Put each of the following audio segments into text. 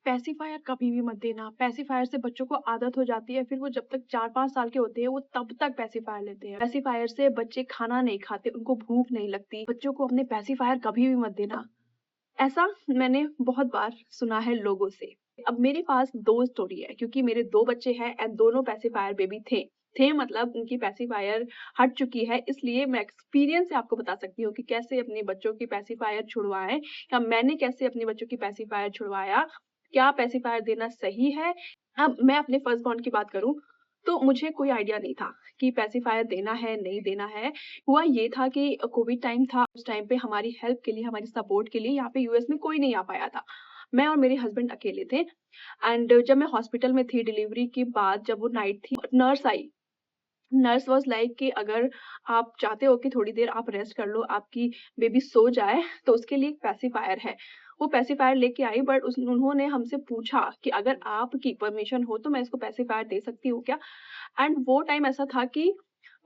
Pacifier कभी भी मत देना। पेसिफायर से बच्चों को आदत हो जाती है, फिर वो जब तक 4-5 साल के होते हैं, वो तब तक पेसिफायर लेते हैं। पेसिफायर से बच्चे खाना नहीं खाते, उनको भूख नहीं लगती। बच्चों को अपने पेसिफायर कभी भी मत देना। ऐसा मैंने बहुत बार सुना है लोगों से। अब मेरे पास 2 स्टोरी है क्योंकि मेरे 2 बच्चे हैं एंड दोनों पेसिफायर बेबी थे। थे मतलब उनकी पेसिफायर हट चुकी है, इसलिए मैं एक्सपीरियंस से आपको बता सकती हूँ कि कैसे अपने बच्चों की पेसिफायर छुड़वाएँ या मैंने कैसे अपने बच्चों की पेसिफायर छुड़वाया। क्या पेसिफायर देना सही है? अब मैं अपने फर्स्ट बॉर्न की बात करूँ, तो मुझे कोई आइडिया नहीं था कि पेसिफायर देना है, नहीं देना है। हुआ ये था कि कोविड टाइम था, उस टाइम पे हमारी हेल्प के लिए, हमारी सपोर्ट के लिए यहाँ पे यूएस में कोई नहीं आ पाया था। मैं और मेरे हस्बैंड अकेले थे एंड जब मैं हॉस्पिटल में थी डिलीवरी के बाद जब वो नाइट थी, nurse I. Nurse was like कि अगर आप चाहते हो कि थोड़ी देर आप रेस्ट कर लो, आपकी बेबी सो जाए, तो उसके लिए एक पेसिफायर है। वो पेसिफायर लेके आई बट उन्होंने हमसे पूछा कि अगर आपकी परमिशन हो तो मैं इसको पेसिफायर दे सकती हूँ क्या? एंड वो टाइम ऐसा था कि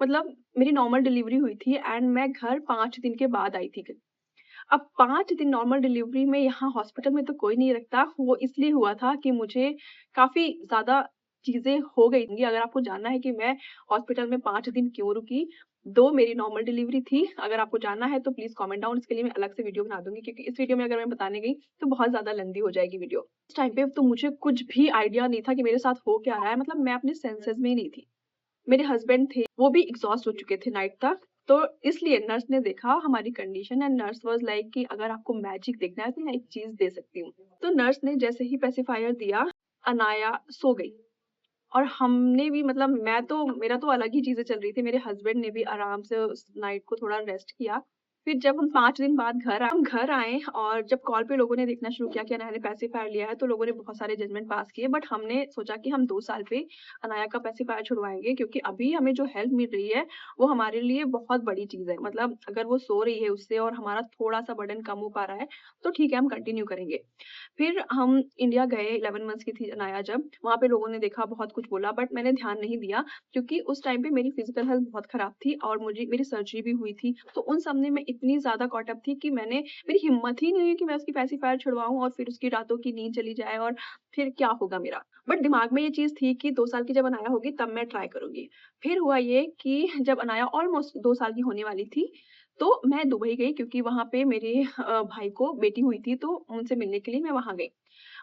मतलब मेरी नॉर्मल डिलीवरी हुई थी एंड मैं घर 5 दिन के बाद आई थी। अब 5 दिन नॉर्मल डिलीवरी में यहाँ हॉस्पिटल में तो कोई नहीं रखता, वो इसलिए हुआ था कि मुझे काफ़ी ज़्यादा चीज़ें हो गई थी। अगर आपको जानना है कि मैं हॉस्पिटल में 5 दिन क्यों रुकी, 2 मेरी नॉर्मल डिलीवरी थी। अगर आपको जानना है तो प्लीज़ कमेंट डाउन, इसके लिए मैं अलग से वीडियो बना दूँगी क्योंकि इस वीडियो में अगर मैं बताने गई तो बहुत ज़्यादा लेंथी हो जाएगी वीडियो। उस टाइम पे तो मुझे कुछ भी आइडिया नहीं था कि मेरे साथ हो क्या रहा है, मतलब मैं अपने सेंसेस में ही नहीं थी। मेरे हस्बैंड थे, वो भी एग्ज़ॉस्ट हो चुके थे नाइट तक, तो इसलिए नर्स ने देखा हमारी condition and nurse was like कि अगर आपको मैजिक देखना है तो मैं एक चीज़ दे सकती हूँ। तो नर्स ने जैसे ही पेसिफायर दिया, अनाया सो गई और हमने भी मतलब मेरा तो अलग ही चीज़ें चल रही थी, मेरे हस्बैंड ने भी आराम से उस नाइट को थोड़ा रेस्ट किया। फिर जब हम 5 दिन बाद हम घर आए और जब कॉल पे लोगों ने देखना शुरू किया कि अनाया ने पेसिफायर लिया है, तो लोगों ने बहुत सारे जजमेंट पास किए बट हमने सोचा कि हम 2 साल पे अनाया का पेसिफायर छुड़वाएँगे क्योंकि अभी हमें जो हेल्प मिल रही है, वो हमारे लिए बहुत बड़ी चीज़ है। मतलब अगर वो सो रही है उससे और हमारा थोड़ा-सा बर्डन कम हो पा रहा है, तो ठीक है हम कंटिन्यू करेंगे। फिर हम इंडिया गए 11 मंथ्स की थी अनाया जब, वहाँ पे लोगों ने देखा बहुत कुछ बोला बट मैंने ध्यान नहीं दिया क्योंकि उस टाइम पे मेरी फिज़िकल हेल्थ बहुत खराब थी और मुझे मेरी सर्जरी भी हुई थी। तो उन सब ने मैं इतनी ज़्यादा कॉट अप थी कि मेरी हिम्मत ही नहीं हुई कि मैं उसकी पेसिफायर छुड़वाऊँ और फिर उसकी रातों की नींद चली जाए और फिर क्या होगा मेरा। बट दिमाग में ये चीज़ थी कि 2 साल की जब अनाया होगी तब मैं ट्राई करूँगी। फिर हुआ ये कि जब अनाया ऑलमोस्ट 2 साल की होने वाली थी, तो मैं दुबई गई क्योंकि वहाँ पे मेरे भाई को बेटी हुई थी तो उनसे मिलने के लिए मैं वहाँ गई।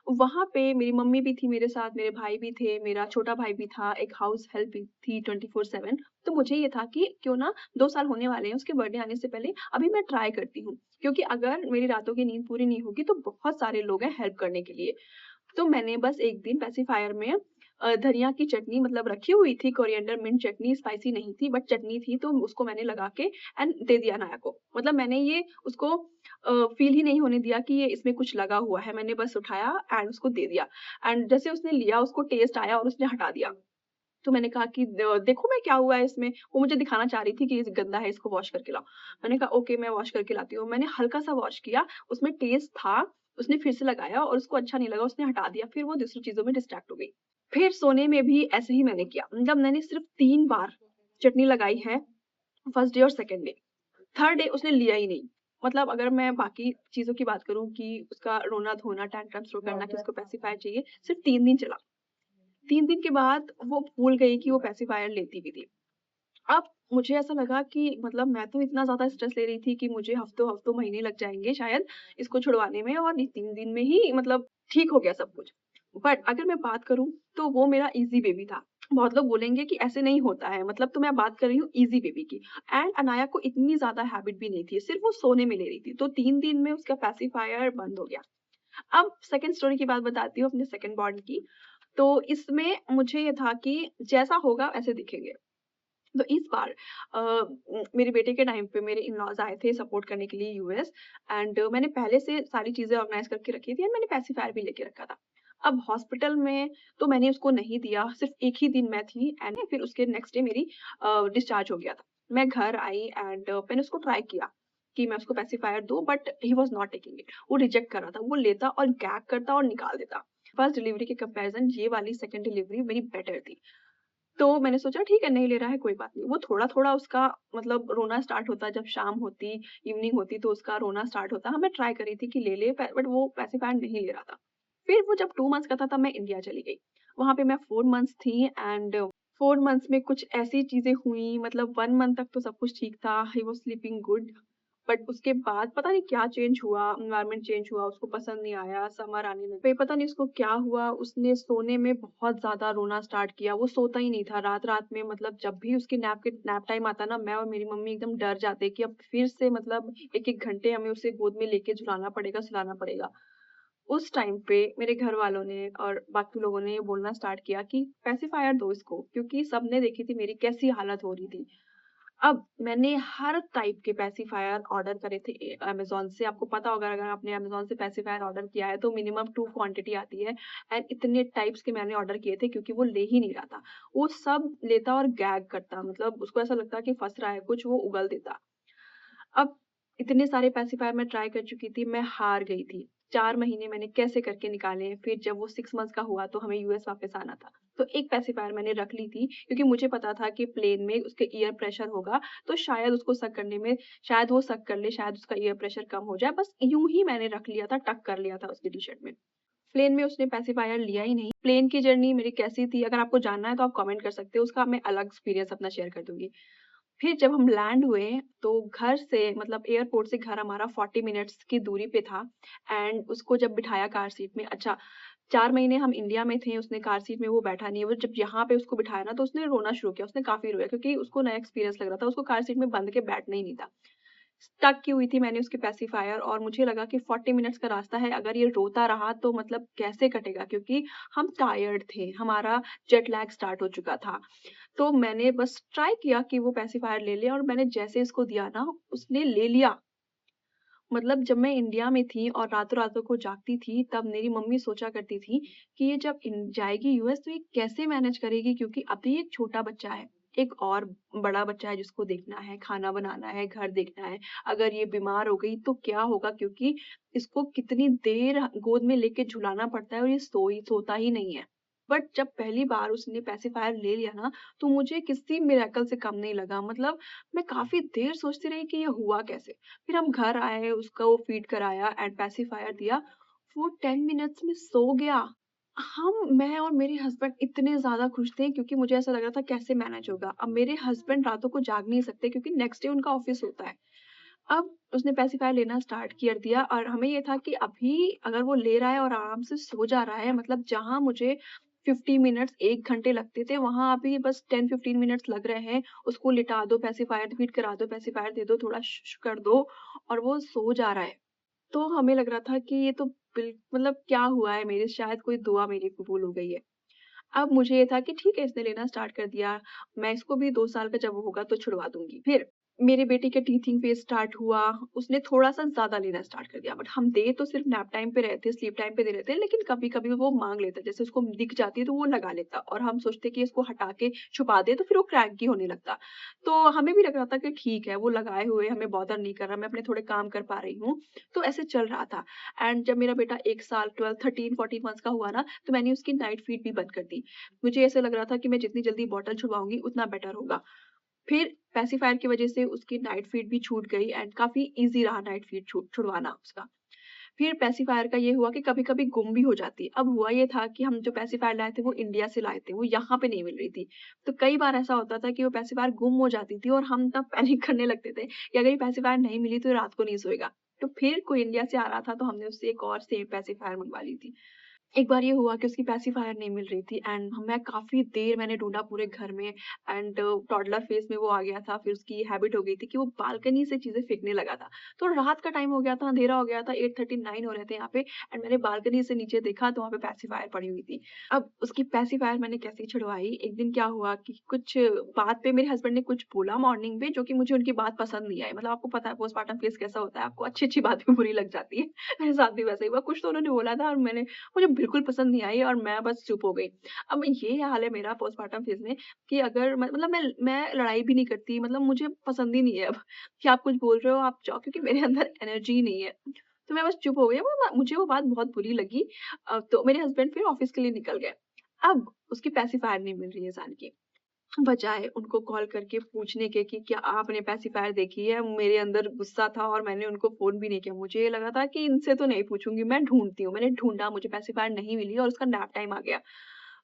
वहाँ पे मेरी मम्मी भी थी मेरे साथ, मेरे भाई भी थे, मेरा छोटा भाई भी था, एक हाउस हेल्प भी थी 24/7। तो मुझे ये था कि क्यों ना 2 साल होने वाले हैं, उसके बर्थडे आने से पहले अभी मैं ट्राई करती हूँ। क्योंकि अगर मेरी रातों की नींद पूरी नहीं होगी, तो बहुत सारे लोग हैं हेल्प करने के लिए। तो मैंने बस एक दिन पेसिफायर में धनिया की चटनी मतलब रखी हुई थी, कोरिएंडर मिंट चटनी, स्पाइसी नहीं थी बट चटनी थी, तो उसको मैंने लगा के एंड दे दिया अनाया को। मतलब मैंने ये उसको फ़ील ही नहीं होने दिया कि ये इसमें कुछ लगा हुआ है, मैंने बस उठाया एंड उसको दे दिया एंड जैसे उसने लिया, उसको टेस्ट आया और उसने हटा दिया। तो मैंने कहा कि देखो मैं क्या हुआ है इसमें? वो मुझे दिखाना चाह रही थी कि ये गंदा है, इसको वॉश करके लाओ। मैंने कहा ओके मैं वॉश करके लाती हूँ। मैंने हल्का-सा वॉश किया, उसमें टेस्ट था, उसने फिर से लगाया और उसको अच्छा नहीं लगा, उसने हटा दिया, फिर वो दूसरी चीज़ों में डिस्ट्रैक्ट हो गई। फिर सोने में भी ऐसे ही मैंने किया, मतलब मैंने सिर्फ़ 3 बार चटनी लगाई है, फर्स्ट डे और सेकंड डे। थर्ड डे उसने लिया ही नहीं। मतलब अगर मैं बाकी चीज़ों की बात करूँ कि उसका रोना-धोना, टैंट्रम थ्रो करना कि उसको पेसिफायर चाहिए, सिर्फ़ 3 दिन चला। 3 दिन के बाद वो भूल गई कि वो पेसिफायर लेती भी थी। अब मुझे ऐसा लगा कि मतलब मैं तो इतना ज़्यादा स्ट्रेस ले रही थी कि मुझे हफ्तों-हफ्तों, महीने लग जाएँगे शायद इसको छुड़वाने में और ये 3 दिन में ही मतलब ठीक हो गया सब कुछ। बट अगर मैं बात करूँ तो वो मेरा ईज़ी बेबी था। बहुत लोग बोलेंगे कि ऐसे नहीं होता है, मतलब तो मैं बात कर रही हूँ ईज़ी बेबी की एंड अनाया को इतनी ज़्यादा हैबिट भी नहीं थी, सिर्फ़ वो सोने में ले रही थी। तो 3 दिन में उसका पेसिफायर बंद हो गया। अब सेकंड स्टोरी की बात बताती हूँ अपने सेकंड बॉर्न की। तो इसमें मुझे ये था कि जैसा होगा वैसे दिखेंगे। तो इस बार मेरे बेटे के टाइम पे मेरे इन-लॉज़ आए थे सपोर्ट करने के लिए यूएस एंड मैंने पहले से सारी चीज़ें ऑर्गनाइज़ करके रखी थी एंड मैंने पेसिफायर भी लेके रखा था। अब हॉस्पिटल में तो मैंने उसको नहीं दिया, सिर्फ़ 1 ही दिन मैं थी एंड फिर उसके नेक्स्ट डे मेरी डिस्चार्ज हो गया था। मैं घर आई एंड मैंने उसको ट्राई किया कि मैं उसको पेसिफायर दूँ but he was not taking it. वो रिजेक्ट कर रहा था, वो लेता और गैग करता और निकाल देता। फर्स्ट डिलीवरी के कंपैरिज़न ये वाली सेकंड डिलीवरी मेरी बेटर थी। तो मैंने सोचा ठीक है नहीं ले रहा है कोई बात नहीं। वो थोड़ा-थोड़ा उसका मतलब रोना स्टार्ट होता जब शाम होती, इवनिंग होती तो उसका रोना स्टार्ट होता। हाँ, मैं ट्राई कर रही थी कि ले ले बट वो पेसिफायर नहीं ले रहा था। फिर वो जब 2 मंथ्स का था तब मैं इंडिया चली गई। वहाँ पे मैं 4 मंथ्स थी एंड 4 मंथ्स में कुछ ऐसी चीज़ें हुई, मतलब 1 मंथ तक तो सब कुछ ठीक था, he was sleeping good. But उसके बाद पता नहीं क्या चेंज हुआ, एनवायरनमेंट चेंज हुआ, उसको पसंद नहीं आया, समर आने लगे। फिर पता नहीं उसको क्या हुआ, उसने सोने में बहुत ज़्यादा रोना स्टार्ट किया, वो सोता ही नहीं था रात-रात में, मतलब जब भी उसकी नैप टाइम आता ना, मैं और मेरी मम्मी एकदम डर जाते कि अब फिर से मतलब 1-1 घंटे हमें उसे गोद में लेके झुलाना पड़ेगा, सुलाना पड़ेगा। उस टाइम पे मेरे घर वालों ने और बाकी लोगों ने ये बोलना स्टार्ट किया कि पेसिफायर दो इसको, क्योंकि सबने देखी थी मेरी कैसी हालत हो रही थी। अब मैंने हर टाइप के पेसिफायर ऑर्डर करे थे अमेज़न से। आपको पता होगा अगर आपने अमेज़न से पेसिफायर ऑर्डर किया है तो मिनिमम 2 क्वांटिटी आती है एंड इतने टाइप्स के मैंने ऑर्डर किए थे क्योंकि वो ले ही नहीं रहा था। वो सब लेता और गैग करता, मतलब उसको ऐसा लगता कि फँस रहा है कुछ, वो उगल देता। अब इतने सारे पेसिफायर मैं ट्राई कर चुकी थी, मैं हार गई थी। 4 महीने मैंने कैसे करके निकाले, फिर जब वो 6 मंथ्स का हुआ तो हमें यूएस वापस आना था। तो एक पेसिफायर मैंने रख ली थी क्योंकि मुझे पता था कि प्लेन में उसके एयर प्रेशर होगा, तो शायद उसको सक करने में शायद वो सक कर ले, शायद उसका एयर प्रेशर कम हो जाए। बस यूँ ही मैंने रख लिया था, टक कर लिया था उसकी टी-शर्ट में। प्लेन में उसने पेसिफायर लिया ही नहीं। प्लेन की जर्नी मेरी कैसी थी, अगर आपको जानना है तो आप कमेंट कर सकते हो, उसका मैं अलग एक्सपीरियंस अपना शेयर कर दूँगी। फिर जब हम लैंड हुए, तो घर से मतलब एयरपोर्ट से घर हमारा 40 मिनट्स की दूरी पे था एंड उसको जब बिठाया कार सीट में, अच्छा 4 महीने हम इंडिया में थे, उसने कार सीट में वो बैठा नहीं है। वो जब यहाँ पे उसको बिठाया ना तो उसने रोना शुरू किया, उसने काफ़ी रोया क्योंकि उसको नया एक्सपीरियंस लग रहा था, उसको कार सीट में बंद के बैठना ही नहीं था। स्टक की हुई थी मैंने उसके पेसिफायर और मुझे लगा कि 40 मिनट्स का रास्ता है, अगर ये रोता रहा तो मतलब कैसे कटेगा, क्योंकि हम टायर्ड थे, हमारा जेट लैग स्टार्ट हो चुका था। तो मैंने बस ट्राई किया कि वो पेसिफायर ले ले और मैंने जैसे इसको दिया ना, उसने ले लिया। मतलब जब मैं इंडिया में थी और रातों-रातों को जागती थी, तब मेरी मम्मी सोचा करती थी कि ये जब जाएगी यूएस तो ये कैसे मैनेज करेगी, क्योंकि अभी एक छोटा बच्चा है, एक और बड़ा बच्चा है जिसको देखना है, खाना बनाना है, घर देखना है। अगर ये बीमार हो गई तो क्या होगा, क्योंकि इसको कितनी देर गोद में लेके झुलाना पड़ता है और ये सोता ही नहीं है। बट जब पहली बार उसने पेसिफायर ले लिया ना, तो मुझे किसी मिरेकल से कम नहीं लगा। मतलब मैं काफ़ी देर सोचती रही कि ये हुआ कैसे? फिर हम घर आए, उसको फीड कराया एंड पेसिफायर दिया, वो 10 मिनट्स में सो गया। मैं और मेरे हस्बैंड इतने ज़्यादा खुश थे क्योंकि मुझे ऐसा लग रहा था कैसे मैनेज होगा। अब मेरे हस्बैंड रातों को जाग नहीं सकते क्योंकि नेक्स्ट डे उनका ऑफ़िस होता है। अब उसने पेसिफायर लेना स्टार्ट कर दिया और हमें ये था कि अभी अगर वो ले रहा है और आराम से सो जा रहा है, मतलब जहाँ मुझे 50 मिनट्स 1 घंटे लगते थे, वहाँ अभी बस 10-15 मिनट्स लग रहे हैं। उसको लिटा दो, पेसिफायर फीड करा दो, पेसिफायर दे दो, थोड़ा कर दो और वो सो जा रहा है। तो हमें लग रहा था कि ये तो मतलब क्या हुआ है मेरे, शायद कोई दुआ मेरी कबूल हो गई है। अब मुझे ये था कि ठीक है इसने लेना स्टार्ट कर दिया, मैं इसको भी 2 साल का जब वो होगा तो छुड़वा दूँगी। फिर मेरे बेटे का टीथिंग फेज़ स्टार्ट हुआ, उसने थोड़ा-सा ज़्यादा लेना स्टार्ट कर दिया, बट हम दे तो सिर्फ़ नैप टाइम पे रहे थे, स्लीप टाइम पे दे रहे थे, लेकिन कभी-कभी वो माँग लेता है, जैसे उसको दिख जाती है तो वो लगा लेता और हम सोचते कि इसको हटा के छुपा दें तो फिर वो क्रैंकी होने लगता। तो हमें भी लग रहा था कि ठीक है, वो लगाए हुए हमें बॉदर नहीं कर रहा, मैं अपने थोड़े काम कर पा रही हूँ, तो ऐसे चल रहा था। एंड जब मेरा बेटा 1 साल 12, 13, 14 मंथ्स का हुआ ना, तो मैंने उसकी नाइट फीड भी बंद कर दी। मुझे ऐसा लग रहा था कि मैं जितनी जल्दी बॉटल छुड़वाऊँगी उतना बेटर होगा। फिर पेसिफायर की वज़ह से उसकी नाइट फीड भी छूट गई एंड काफ़ी ईज़ी रहा नाइट फीड छुड़वाना उसका। फिर पेसिफायर का ये हुआ कि कभी-कभी गुम भी हो जाती है। अब हुआ ये था कि हम जो पेसिफायर लाए थे वो इंडिया से लाए थे, वो यहाँ पे नहीं मिल रही थी। तो कई बार ऐसा होता था कि वो पेसिफायर गुम हो जाती थी और हम तब पैनिक करने लगते थे कि अगर ये पेसिफायर नहीं मिली तो ये रात को नहीं सोएगा। तो फिर कोई इंडिया से आ रहा था तो हमने उससे एक और सेम पेसिफायर मँगवा ली थी। एक बार ये हुआ कि उसकी पेसिफायर नहीं मिल रही थी एंड मैं काफ़ी देर मैंने ढूँढा पूरे घर में एंड टॉडलर फेज़ में वो आ गया था। फिर उसकी हैबिट हो गई थी कि वो बालकनी से चीज़ें फेंकने लगा था। तो रात का टाइम हो गया था, अंधेरा हो गया था, 8:39 हो रहे थे यहाँ पे एंड मैंने बालकनी से नीचे देखा तो वहाँ पे पेसिफायर पड़ी हुई थी। अब उसकी पेसिफायर मैंने कैसे छुड़वाई, एक दिन क्या हुआ कि कुछ बात पे मेरे हस्बैंड ने कुछ बोला मॉर्निंग में जो कि मुझे उनकी बात पसंद नहीं आई। मतलब आपको पता है पोस्टपार्टम फेज़ कैसा होता है, आपको अच्छी-अच्छी बातें बुरी लग जाती हैं। मेरे साथ भी वैसा ही हुआ। कुछ तो उन्होंने बोला था और मुझे बिल्कुल पसंद नहीं आई और मैं बस चुप हो गई। अब ये हाल है मेरा पोस्टपार्टम फेज़ में कि अगर मतलब मैं लड़ाई भी नहीं करती, मतलब मुझे पसंद ही नहीं है अब कि आप कुछ बोल रहे हो आप जाओ, क्योंकि मेरे अंदर एनर्जी नहीं है। तो मैं बस चुप हो गई। मुझे वो बात बहुत बुरी लगी। तो मेरे हस्बैंड फिर ऑफ़िस के लिए निकल गए। अब उसकी पेसिफायर नहीं मिल रही है ज़ान की। बजाए उनको कॉल करके पूछने के कि क्या आपने पेसिफायर देखी है? मेरे अंदर गुस्सा था और मैंने उनको फ़ोन भी नहीं किया। मुझे ये लगा था कि इनसे तो नहीं पूछूँगी, मैं ढूँढती हूँ। मैंने ढूँढा, मुझे पेसिफायर नहीं मिली और उसका नैप टाइम आ गया।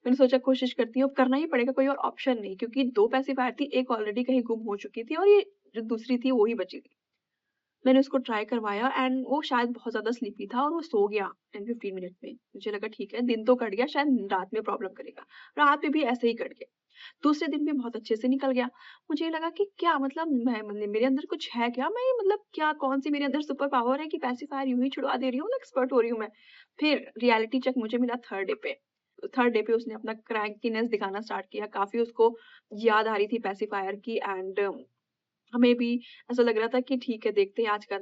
मैंने सोचा कोशिश करती हूँ, अब करना ही पड़ेगा, कोई और ऑप्शन नहीं, क्योंकि 2 पेसिफायर थी, 1 ऑलरेडी कहीं गुम हो चुकी थी और ये जो दूसरी थी वो ही बची थी। मैंने उसको ट्राई करवाया एंड वो शायद बहुत ज़्यादा स्लीपी था और वो सो गया 10-15 मिनट में। मुझे लगा ठीक है, दिन तो कट गया, शायद रात में प्रॉब्लम करेगा। रात में भी ऐसे ही कट गया। दूसरे दिन भी बहुत अच्छे से निकल गया। मुझे ये लगा कि क्या मतलब मैं मतलब मेरे अंदर कुछ है क्या? मैं मतलब क्या कौन-सी मेरे अंदर सुपर पावर है कि पेसिफायर यूँ ही छुड़वा दे रही हूँ, एक्सपर्ट हो रही हूँ मैं। फिर रियलिटी चेक मुझे मिला 3rd डे पे। 3rd डे पे उसने अपना क्रैंकीनेस दिखाना स्टार्ट किया। काफ़ी उसको याद आ रही थी पेसिफायर की एंड हमें भी ऐसा लग रहा था कि ठीक है, देखते हैं आज का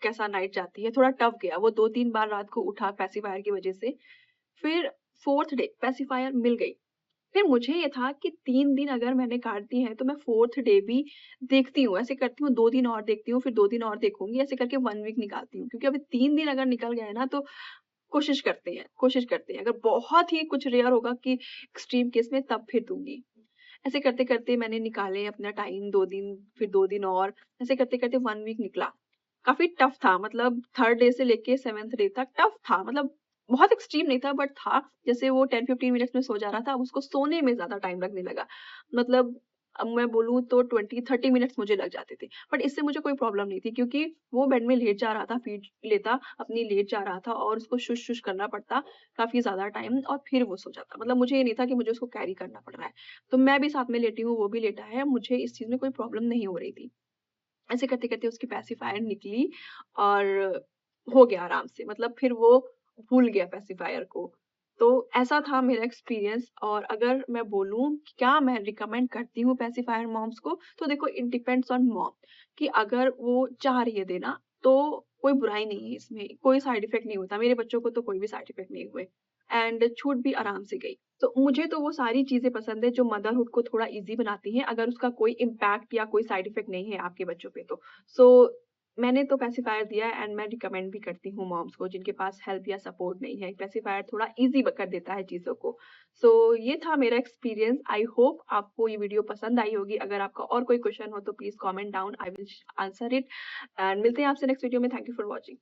कैसा नाइट जाती है। थोड़ा टफ गया, वो 2-3 बार रात को उठा पेसिफायर की वज़ह से। फिर 4th डे पेसिफायर मिल गई। फिर मुझे ये था कि 3 दिन अगर मैंने काट दिए हैं, तो मैं 4th डे भी देखती हूँ। ऐसे करती हूँ 2 दिन और देखती हूँ, फिर 2 दिन और देखूँगी, ऐसे करके 1 वीक निकालती हूँ। क्योंकि अभी 3 दिन अगर निकल गए ना, तो कोशिश करते हैं। अगर बहुत ही कुछ रेयर होगा कि एक्सट्रीम केस में तब फिर दूँगी। ऐसे करते-करते मैंने निकाले अपना टाइम 2 दिन, फिर 2 दिन और, ऐसे करते-करते 1 वीक निकला। काफ़ी टफ था, मतलब 3rd डे से लेके 7th डे तक टफ था, मतलब बहुत एक्सट्रीम नहीं था बट था। जैसे वो 10-15 मिनट्स में सो जा रहा था, अब उसको सोने में ज़्यादा टाइम लगने लगा। मतलब अब मैं बोलूँ तो 20-30 मिनट्स मुझे लग जाते थे। बट इससे मुझे कोई प्रॉब्लम नहीं थी क्योंकि वो बेड में लेट जा रहा था, फीड लेता, अपनी लेट जा रहा था और उसको शुश-शुश करना पड़ता काफ़ी ज़्यादा टाइम और फिर वो सो जाता। मतलब मुझे ये नहीं था कि मुझे उसको कैरी करना पड़ रहा है। तो मैं भी साथ में लेटी हूँ, वो भी लेटा है, मुझे इस चीज़ में कोई प्रॉब्लम नहीं हो रही थी। ऐसे करते-करते उसकी पेसिफायर निकली और हो गया आराम से, मतलब फिर वो भूल गया पेसिफायर को। तो ऐसा था मेरा एक्सपीरियंस और अगर मैं बोलूँ कि क्या मैं रिकमेंड करती हूँ पेसिफायर मॉम्स को, तो देखो इट डिपेंड्स ऑन मॉम कि अगर वो चाह रही है देना, तो कोई बुराई नहीं है इसमें, कोई साइड इफ़ेक्ट नहीं होता। मेरे बच्चों को तो कोई भी साइड इफ़ेक्ट नहीं हुए एंड छूट भी आराम से गई। तो मुझे तो वो सारी चीज़ें पसंद है जो मदरहुड को थोड़ा ईज़ी बनाती हैं, अगर उसका कोई इम्पैक्ट या कोई साइड इफ़ेक्ट नहीं है आपके बच्चों पे तो। सो मैंने तो पेसिफायर दिया है एंड मैं रिकमेंड भी करती हूँ मॉम्स को जिनके पास हेल्प या सपोर्ट नहीं है। पेसिफायर थोड़ा ईज़ी ब कर देता है चीज़ों को। सो ये था मेरा एक्सपीरियंस। आई होप आपको ये वीडियो पसंद आई होगी। अगर आपका और कोई क्वेश्चन हो तो please comment down, I will answer it and मिलते हैं आपसे नेक्स्ट वीडियो में। Thank you for watching.